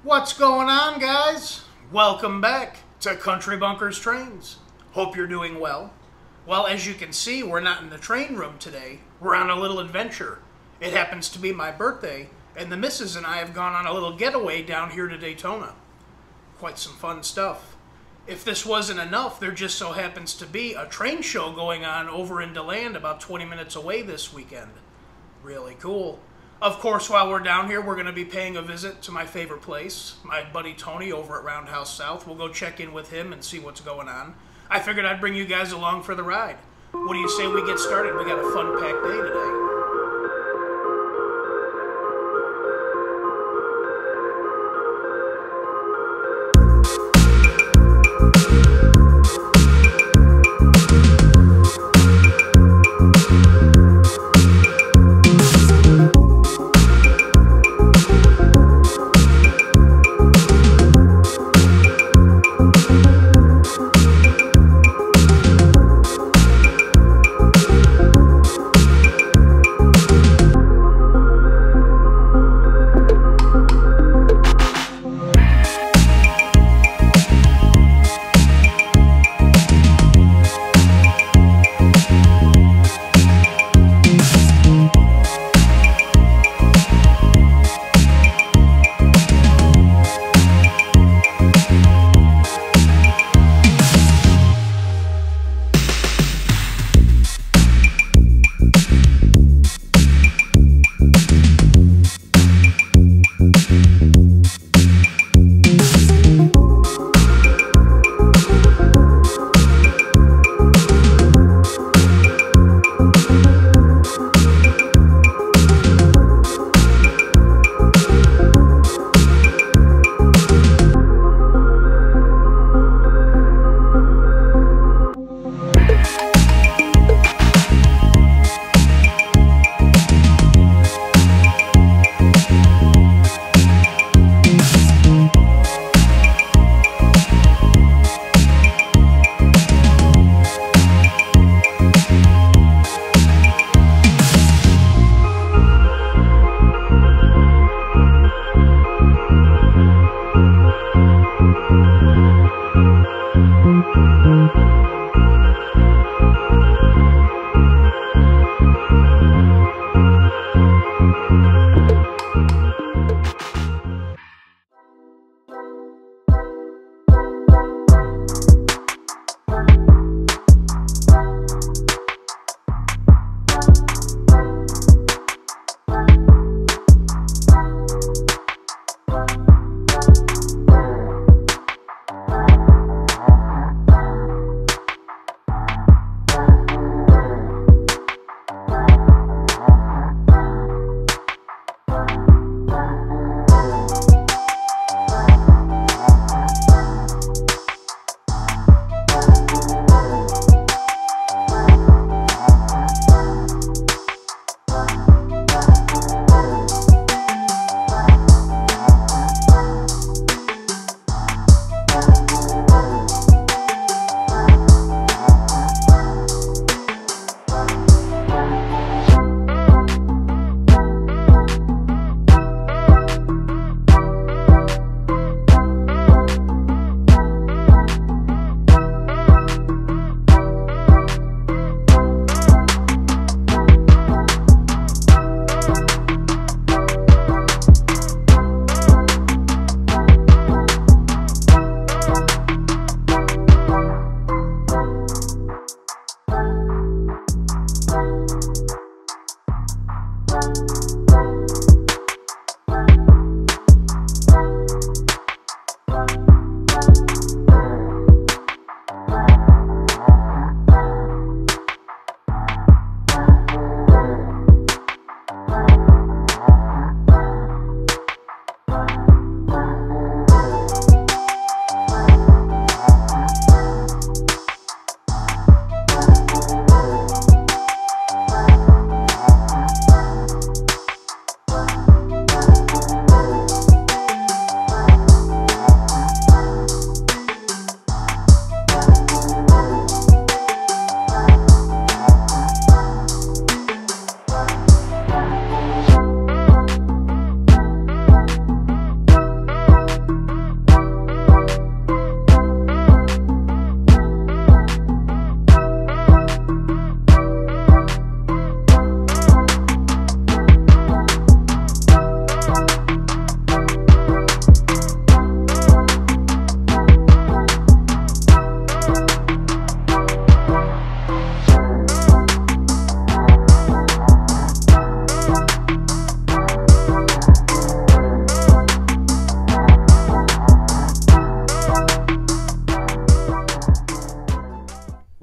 What's going on, guys? Welcome back to Country Bunkers Trains. Hope you're doing well. Well, as you can see, we're not in the train room today. We're on a little adventure. It happens to be my birthday, and the missus and I have gone on a little getaway down here to Daytona. Quite some fun stuff. If this wasn't enough, there just so happens to be a train show going on over in Deland about 20 minutes away this weekend. Really cool. Of course, while we're down here, we're going to be paying a visit to my favorite place, my buddy Tony over at Roundhouse South. We'll go check in with him and see what's going on. I figured I'd bring you guys along for the ride. What do you say we get started? We got a fun-packed day today.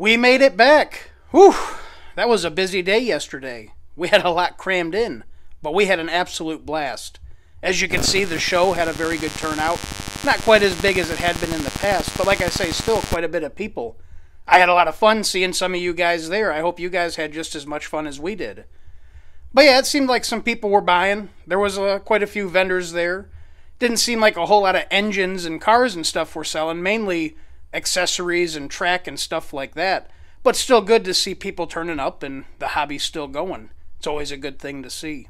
We made it back. Whew, that was a busy day yesterday. We had a lot crammed in, but we had an absolute blast. As you can see, the show had a very good turnout. Not quite as big as it had been in the past, but like I say, still quite a bit of people. I had a lot of fun seeing some of you guys there. I hope you guys had just as much fun as we did. But yeah, it seemed like some people were buying. There was quite a few vendors there. Didn't seem like a whole lot of engines and cars and stuff were selling, mainly accessories and track and stuff like that. But still good to see people turning up and the hobby's still going. It's always a good thing to see.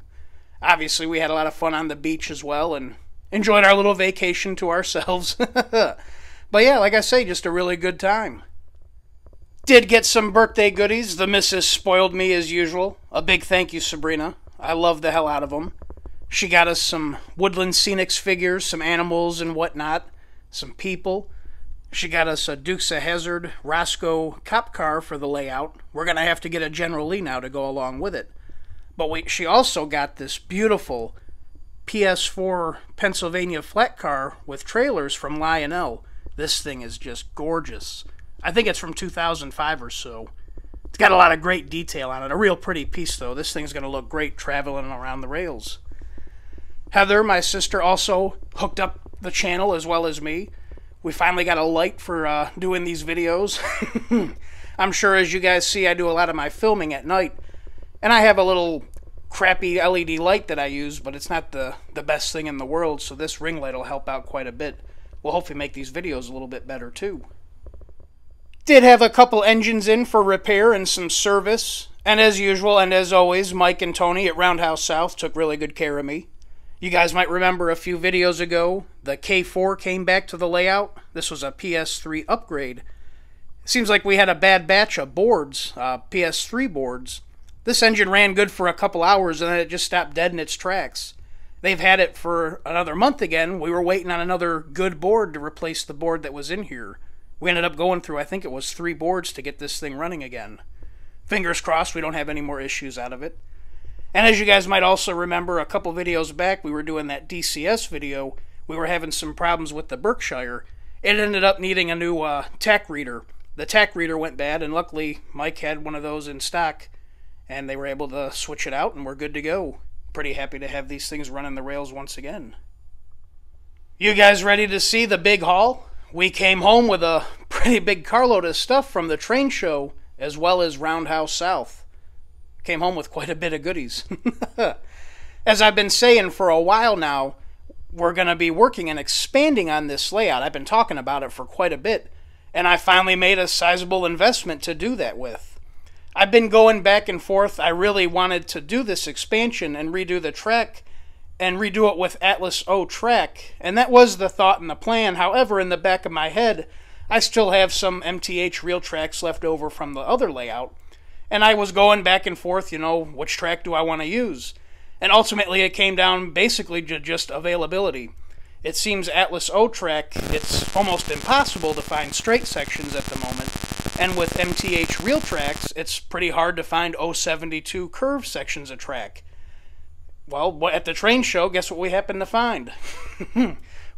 Obviously, we had a lot of fun on the beach as well and enjoyed our little vacation to ourselves. But yeah, like I say, just a really good time. Did get some birthday goodies. The missus spoiled me as usual. A big thank you, Sabrina. I love the hell out of them. She got us some Woodland Scenics figures, some animals and whatnot, some people. She got us a Dukes of Hazzard Roscoe cop car for the layout. We're going to have to get a General Lee now to go along with it. But she also got this beautiful PS4 Pennsylvania flat car with trailers from Lionel. This thing is just gorgeous. I think it's from 2005 or so. It's got a lot of great detail on it. A real pretty piece, though. This thing's going to look great traveling around the rails. Heather, my sister, also hooked up the channel as well as me. We finally got a light for doing these videos. I'm sure, as you guys see, I do a lot of my filming at night. And I have a little crappy LED light that I use, but it's not the best thing in the world, so this ring light will help out quite a bit. We'll hopefully make these videos a little bit better, too. Did have a couple engines in for repair and some service. And as usual, and as always, Mike and Tony at Roundhouse South took really good care of me. You guys might remember a few videos ago, the K4 came back to the layout. This was a PS3 upgrade. Seems like we had a bad batch of boards, PS3 boards. This engine ran good for a couple hours and then it just stopped dead in its tracks. They've had it for another month again. We were waiting on another good board to replace the board that was in here. We ended up going through, I think it was 3 boards to get this thing running again. Fingers crossed we don't have any more issues out of it. And as you guys might also remember, a couple videos back, we were doing that DCS video. We were having some problems with the Berkshire. It ended up needing a new tack reader. The tack reader went bad, and luckily Mike had one of those in stock, and they were able to switch it out, and we're good to go. Pretty happy to have these things running the rails once again. You guys ready to see the big haul? We came home with a pretty big carload of stuff from the train show, as well as Roundhouse South. Came home with quite a bit of goodies. As I've been saying for a while now, we're going to be working and expanding on this layout. I've been talking about it for quite a bit, and I finally made a sizable investment to do that with. I've been going back and forth. I really wanted to do this expansion and redo the track and redo it with Atlas O track, and that was the thought and the plan. However, in the back of my head, I still have some MTH real tracks left over from the other layout, and I was going back and forth, you know, which track do I want to use? And ultimately it came down basically to just availability. It seems Atlas O track, it's almost impossible to find straight sections at the moment, and with MTH real tracks, it's pretty hard to find 072 curve sections of track. Well, at the train show, guess what we happened to find?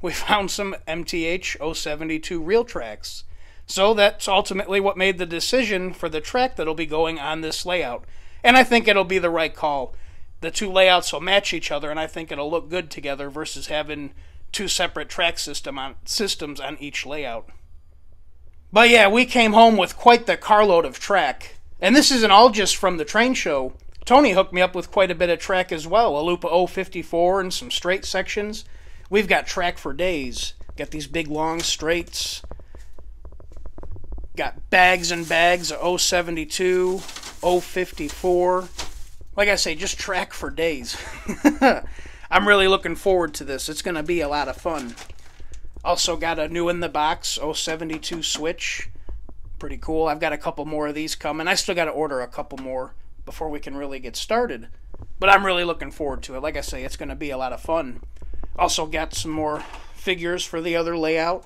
We found some MTH 072 real tracks. So that's ultimately what made the decision for the track that'll be going on this layout. And I think it'll be the right call. The two layouts will match each other, and I think it'll look good together versus having 2 separate track systems on each layout. But yeah, we came home with quite the carload of track. And this isn't all just from the train show. Tony hooked me up with quite a bit of track as well. A loop of 054 and some straight sections. We've got track for days. Got these big long straights. Got bags and bags of 072, 054. Like I say, just track for days. I'm really looking forward to this. It's going to be a lot of fun. Also got a new in the box 072 switch. Pretty cool. I've got a couple more of these coming. I still got to order a couple more before we can really get started. But I'm really looking forward to it. Like I say, it's going to be a lot of fun. Also got some more figures for the other layout.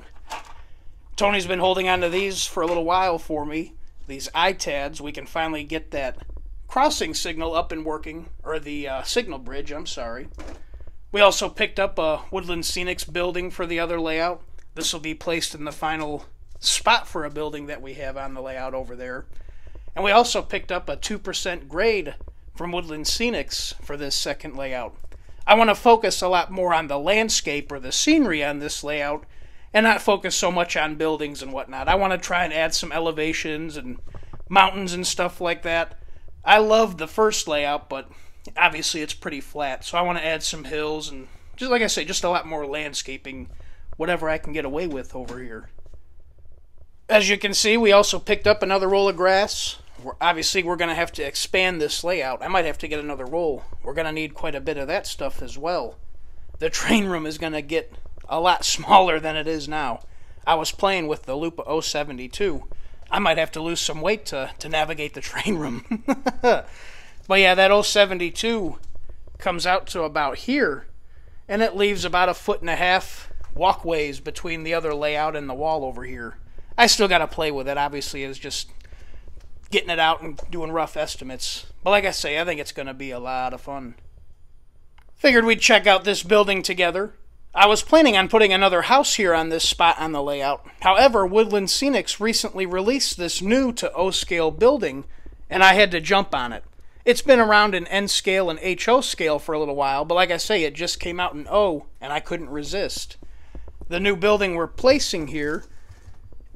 Tony's been holding on to these for a little while for me. These iTads. We can finally get that crossing signal up and working. Or the signal bridge, I'm sorry. We also picked up a Woodland Scenics building for the other layout. This will be placed in the final spot for a building that we have on the layout over there. And we also picked up a 2% grade from Woodland Scenics for this second layout. I want to focus a lot more on the landscape or the scenery on this layout and not focus so much on buildings and whatnot. I want to try and add some elevations and mountains and stuff like that. I love the first layout, but obviously it's pretty flat, so I want to add some hills and, just like I say, just a lot more landscaping, whatever I can get away with over here. As you can see, we also picked up another roll of grass. Obviously, we're going to have to expand this layout. I might have to get another roll. We're going to need quite a bit of that stuff as well. The train room is going to get a lot smaller than it is now. I was playing with the Loop 072. I might have to lose some weight to navigate the train room. But yeah, that 072 comes out to about here, and it leaves about 1.5 foot walkways between the other layout and the wall over here. I still got to play with it. Obviously, it's just getting it out and doing rough estimates. But like I say, I think it's going to be a lot of fun. Figured we'd check out this building together. I was planning on putting another house here on this spot on the layout. However, Woodland Scenics recently released this new to O-scale building, and I had to jump on it. It's been around in N-scale and HO scale for a little while, but like I say, it just came out in O, and I couldn't resist. The new building we're placing here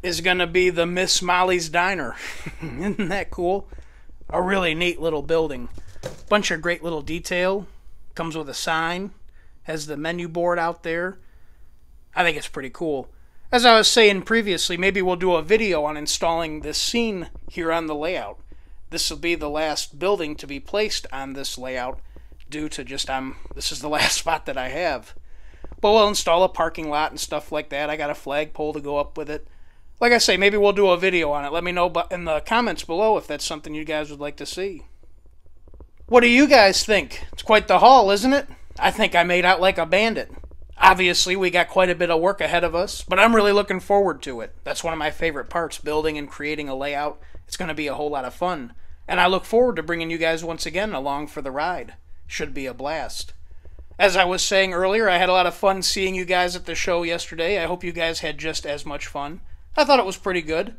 is going to be the Miss Molly's Diner. Isn't that cool? A really neat little building. Bunch of great little detail. Comes with a sign. Has the menu board out there. I think it's pretty cool. As I was saying previously, maybe we'll do a video on installing this scene here on the layout. This will be the last building to be placed on this layout due to just this is the last spot that I have. But we'll install a parking lot and stuff like that. I got a flagpole to go up with it. Like I say, maybe we'll do a video on it. Let me know in the comments below if that's something you guys would like to see. What do you guys think? It's quite the haul, isn't it? I think I made out like a bandit. Obviously, we got quite a bit of work ahead of us, but I'm really looking forward to it. That's one of my favorite parts, building and creating a layout. It's going to be a whole lot of fun. And I look forward to bringing you guys once again along for the ride. Should be a blast. As I was saying earlier, I had a lot of fun seeing you guys at the show yesterday. I hope you guys had just as much fun. I thought it was pretty good.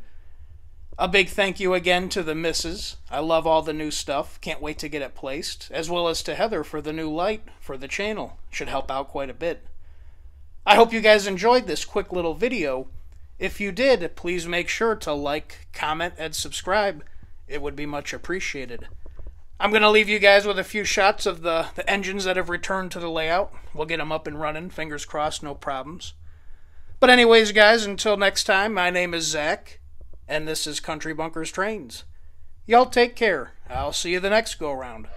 A big thank you again to the missus. I love all the new stuff. Can't wait to get it placed. As well as to Heather for the new light for the channel. Should help out quite a bit. I hope you guys enjoyed this quick little video. If you did, please make sure to like, comment, and subscribe. It would be much appreciated. I'm going to leave you guys with a few shots of the engines that have returned to the layout. We'll get them up and running. Fingers crossed, no problems. But anyways, guys, until next time, my name is Zach, and this is Country Bunkers Trains. Y'all take care. I'll see you the next go-around.